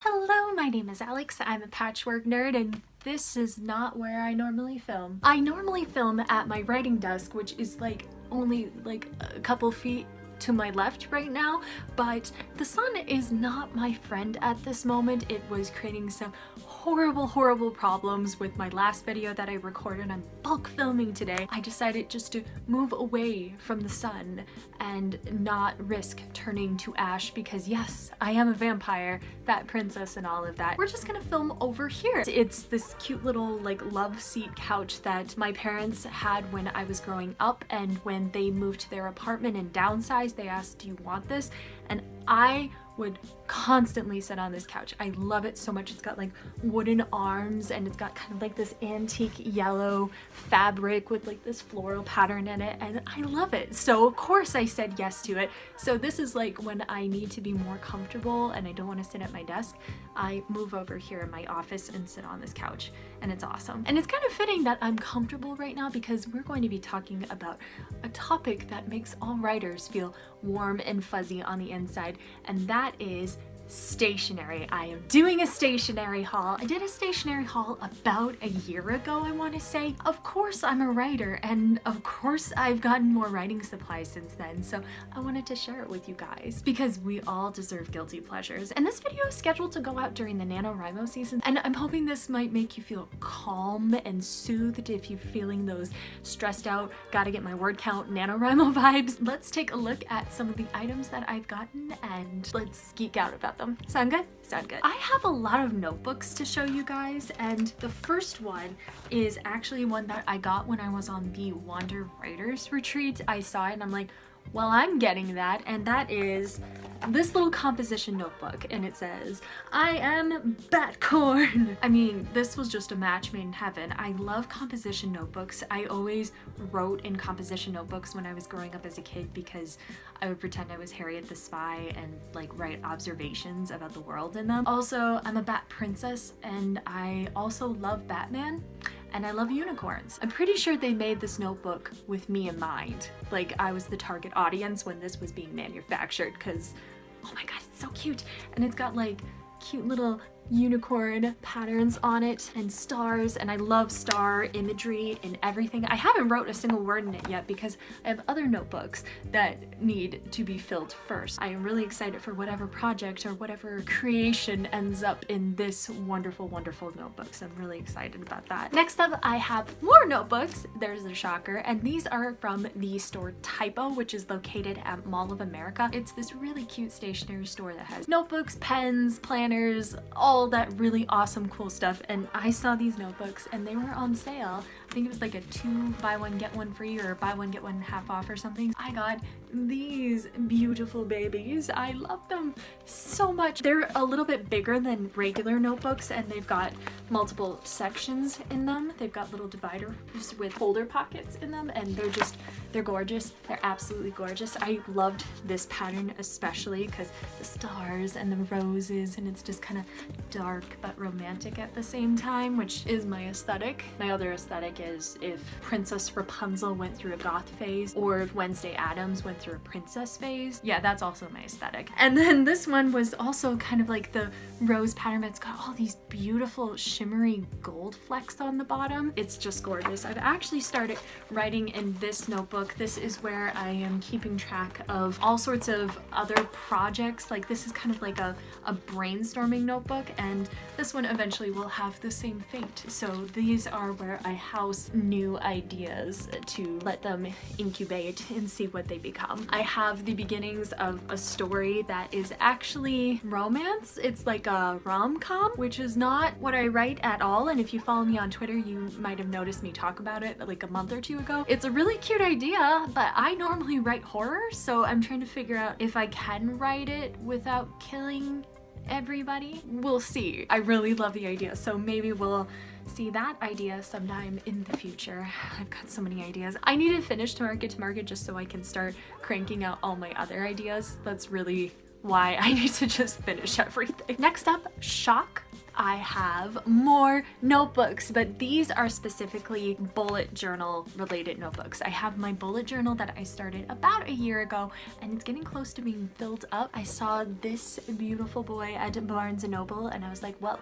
Hello, my name is Alex. I'm a patchwork nerd and this is not where I normally film. I normally film at my writing desk, which is only a couple feet to my left right now, but the sun is not my friend at this moment. It was creating some horrible problems with my last video that I recorded. I'm bulk filming today. I decided just to move away from the sun and not risk turning to ash because yes, I am a vampire, fat princess and all of that. We're just gonna film over here. It's this cute little love seat couch that my parents had when I was growing up, and when they moved to their apartment and downsized, they asked, do you want this? And I would constantly sit on this couch. I love it so much. It's got wooden arms and it's got kind of this antique yellow fabric with this floral pattern in it, and I love it. So of course I said yes to it. So this is when I need to be more comfortable and I don't want to sit at my desk, I move over here in my office and sit on this couch, and it's awesome. And it's kind of fitting that I'm comfortable right now because we're going to be talking about a topic that makes all writers feel warm and fuzzy on the inside, and that is stationery. I am doing a stationery haul. I did a stationery haul about a year ago, I want to say. Of course I'm a writer, and of course I've gotten more writing supplies since then, so I wanted to share it with you guys because we all deserve guilty pleasures. And this video is scheduled to go out during the NaNoWriMo season, and I'm hoping this might make you feel calm and soothed if you're feeling those stressed out, gotta get my word count NaNoWriMo vibes. Let's take a look at some of the items that I've gotten and let's geek out about them. Sound good? Sound good. I have a lot of notebooks to show you guys, and the first one is actually one that I got when I was on the Wander Writers Retreat. I saw it and I'm like, well, I'm getting that, and that is this little composition notebook, and it says, I am Batcorn. I mean, this was just a match made in heaven. I love composition notebooks. I always wrote in composition notebooks when I was growing up as a kid because I would pretend I was Harriet the Spy and write observations about the world in them. Also, I'm a Bat Princess, and I also love Batman. And I love unicorns. I'm pretty sure they made this notebook with me in mind. I was the target audience when this was being manufactured because, oh my god, it's so cute. And it's got cute little unicorn patterns on it and stars, and I love star imagery and everything. I haven't wrote a single word in it yet because I have other notebooks that need to be filled first. I am really excited for whatever project or whatever creation ends up in this wonderful notebook, so I'm really excited about that. Next up, I have more notebooks. There's a shocker, and these are from the store Typo, which is located at Mall of America. It's this really cute stationery store that has notebooks, pens, planners, all that really awesome cool stuff, and I saw these notebooks and they were on sale. I think it was a 2 buy one get one free or buy one get one half off or something. I got these beautiful babies. I love them so much. They're a little bit bigger than regular notebooks, and they've got multiple sections in them. They've got little dividers with folder pockets in them, and they're gorgeous. They're absolutely gorgeous. I loved this pattern especially because the stars and the roses, and it's just kind of dark but romantic at the same time, which is my aesthetic. My other aesthetic is if Princess Rapunzel went through a goth phase, or if Wednesday Addams went through a princess phase. Yeah, that's also my aesthetic. And then this one was also kind of the rose pattern, but it's got all these beautiful shimmery gold flecks on the bottom. It's just gorgeous. I've actually started writing in this notebook. This is where I am keeping track of all sorts of other projects. This is kind of a brainstorming notebook, and this one eventually will have the same fate. So these are where I house new ideas to let them incubate and see what they become. I have the beginnings of a story that is actually romance. It's like a rom-com, which is not what I write at all, and if you follow me on Twitter, you might have noticed me talk about it a month or two ago. It's a really cute idea, but I normally write horror, so I'm trying to figure out if I can write it without killing everybody. We'll see. I really love the idea, so maybe we'll see that idea sometime in the future. I've got so many ideas. I need to finish To Market just so I can start cranking out all my other ideas. That's really why I need to just finish everything. Next up, Shock. I have more notebooks, but these are specifically bullet journal related notebooks. I have my bullet journal that I started about a year ago, and it's getting close to being filled up. I saw this beautiful boy at Barnes & Noble, and I was like, well,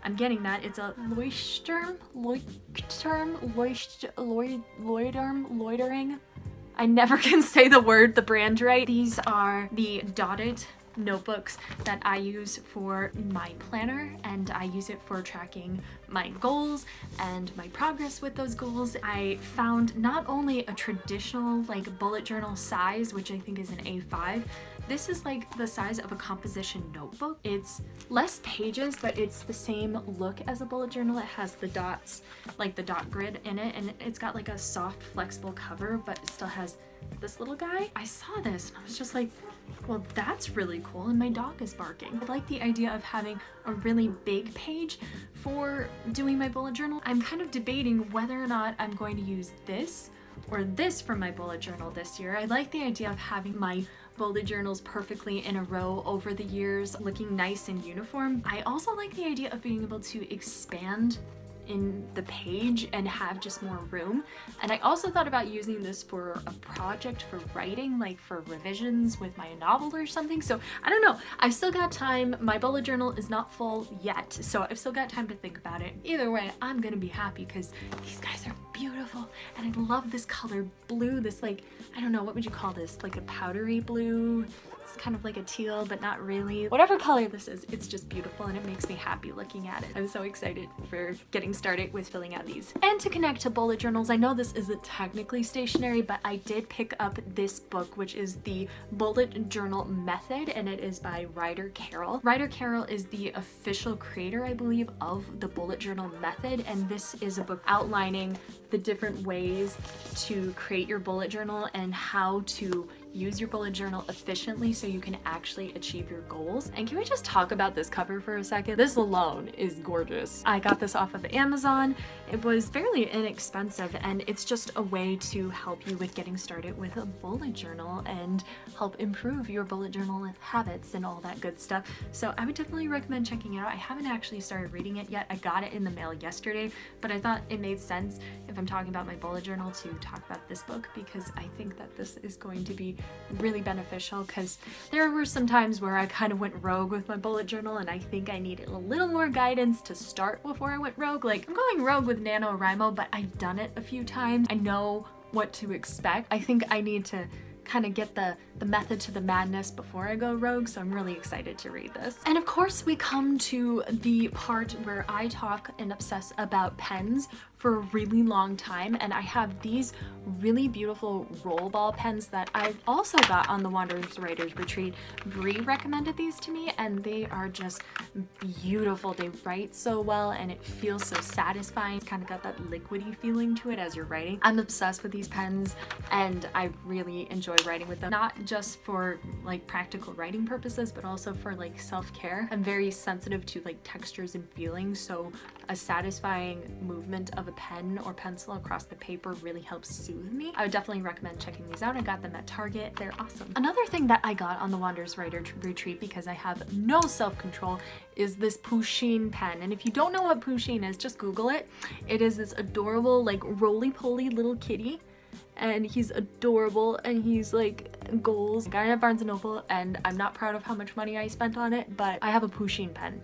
I'm getting that. It's a loitering. I never can say the brand right. These are the dotted notebooks that I use for my planner, and I use it for tracking my goals and my progress with those goals. I found not only a traditional like bullet journal size, which I think is an A5, this is like the size of a composition notebook. It's less pages, but it's the same look as a bullet journal. It has the dots, like the dot grid in it, and it's got like a soft flexible cover, but it still has this little guy. I saw this and I was just like, well, that's really cool, and my dog is barking. I like the idea of having a really big page for doing my bullet journal. I'm kind of debating whether or not I'm going to use this or this for my bullet journal this year. I like the idea of having my bullet journals perfectly in a row over the years, looking nice and uniform. I also like the idea of being able to expand in the page and have just more room. And I also thought about using this for a project for writing, like for revisions with my novel or something. So I don't know, I've still got time. My bullet journal is not full yet, so I've still got time to think about it. Either way, I'm gonna be happy because these guys are beautiful, and I love this color blue, this like, I don't know, what would you call this? Like a powdery blue? It's kind of like a teal, but not really. Whatever color this is, it's just beautiful, and it makes me happy looking at it. I'm so excited for getting started with filling out these. And to connect to bullet journals, I know this isn't technically stationary, but I did pick up this book, which is the Bullet Journal Method, and it is by Ryder Carroll. Ryder Carroll is the official creator, I believe, of the Bullet Journal Method, and this is a book outlining the different ways to create your bullet journal and how to use your bullet journal efficiently so you can actually achieve your goals. And can we just talk about this cover for a second? This alone is gorgeous. I got this off of Amazon. It was fairly inexpensive, and it's just a way to help you with getting started with a bullet journal and help improve your bullet journal habits and all that good stuff. So I would definitely recommend checking it out. I haven't actually started reading it yet. I got it in the mail yesterday, but I thought it made sense if I'm talking about my bullet journal to talk about this book, because I think that this is going to be really beneficial, because there were some times where I kind of went rogue with my bullet journal, and I think I needed a little more guidance to start before I went rogue. Like, I'm going rogue with NaNoWriMo, but I've done it a few times. I know what to expect. I think I need to kind of get the method to the madness before I go rogue, so I'm really excited to read this. And of course, we come to the part where I talk and obsess about pens for a really long time, and I have these really beautiful roll ball pens that I also got on the Wanderers Writers Retreat. Bree recommended these to me, and they are just beautiful. They write so well, and it feels so satisfying. It's kind of got that liquidy feeling to it as you're writing. I'm obsessed with these pens, and I really enjoy writing with them, not just for like practical writing purposes, but also for like self-care. I'm very sensitive to like textures and feelings, so a satisfying movement of a pen or pencil across the paper really helps soothe me. I would definitely recommend checking these out. I got them at Target. They're awesome. Another thing that I got on the Wanderers Writers Retreat, because I have no self-control, is this Pusheen pen. And if you don't know what Pusheen is, just Google it. It is this adorable, like roly-poly little kitty, and he's adorable, and he's like goals. I got it at Barnes & Noble, and I'm not proud of how much money I spent on it, but I have a Pusheen pen,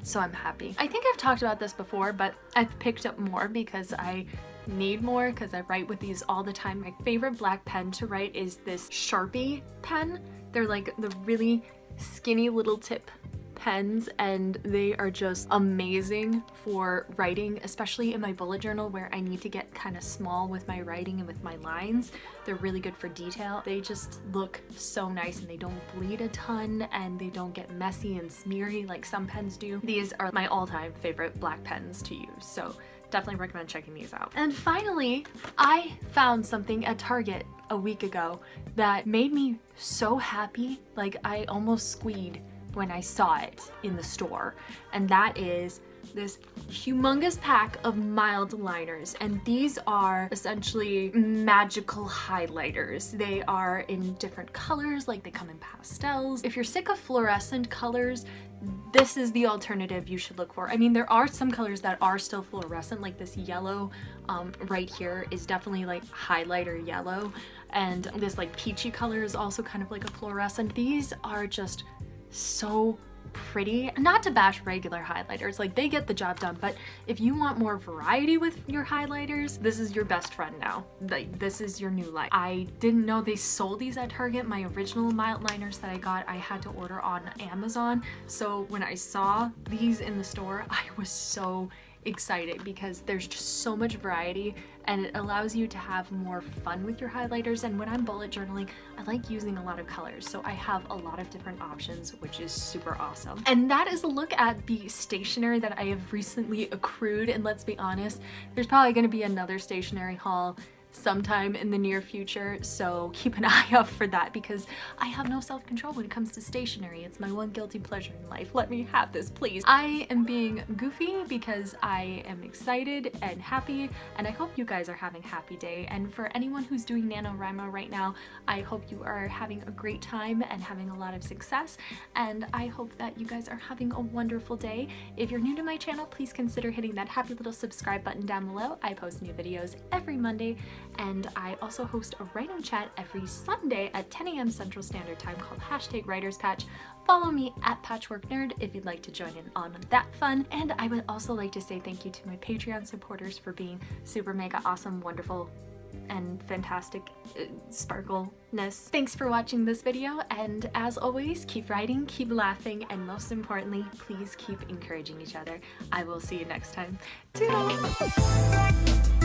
so I'm happy. I think I've talked about this before, but I've picked up more because I need more, because I write with these all the time. My favorite black pen to write is this Sharpie pen. They're like the really skinny little tip pens, and they are just amazing for writing, especially in my bullet journal where I need to get kind of small with my writing and with my lines. They're really good for detail. They just look so nice, and they don't bleed a ton, and they don't get messy and smeary like some pens do. These are my all-time favorite black pens to use, so definitely recommend checking these out. And finally, I found something at Target a week ago that made me so happy, like I almost squeed when I saw it in the store, and that is this humongous pack of mild liners. And these are essentially magical highlighters. They are in different colors, like they come in pastels. If you're sick of fluorescent colors, this is the alternative you should look for. I mean, there are some colors that are still fluorescent, like this yellow right here is definitely like highlighter yellow, and this like peachy color is also kind of like a fluorescent. These are just so pretty. Not to bash regular highlighters, like they get the job done, but if you want more variety with your highlighters, this is your best friend now. Like, this is your new light. I didn't know they sold these at Target. My original mild liners that I got, I had to order on Amazon. So when I saw these in the store, I was so excited because there's just so much variety and it allows you to have more fun with your highlighters. And when I'm bullet journaling, I like using a lot of colors, so I have a lot of different options, which is super awesome. And that is a look at the stationery that I have recently accrued. And let's be honest, there's probably going to be another stationery haul sometime in the near future, so keep an eye out for that because I have no self-control when it comes to stationery. It's my one guilty pleasure in life. Let me have this, please. I am being goofy because I am excited and happy, and I hope you guys are having a happy day. And for anyone who's doing NaNoWriMo right now, I hope you are having a great time and having a lot of success, and I hope that you guys are having a wonderful day. If you're new to my channel, please consider hitting that happy little subscribe button down below. I post new videos every Monday, and I also host a writing chat every Sunday at 10 a.m. Central Standard Time called #WritersPatch. Follow me at PatchworkNerd if you'd like to join in on that fun. And I would also like to say thank you to my Patreon supporters for being super mega awesome, wonderful, and fantastic sparkleness. Thanks for watching this video, and as always, keep writing, keep laughing, and most importantly, please keep encouraging each other. I will see you next time. Toodles!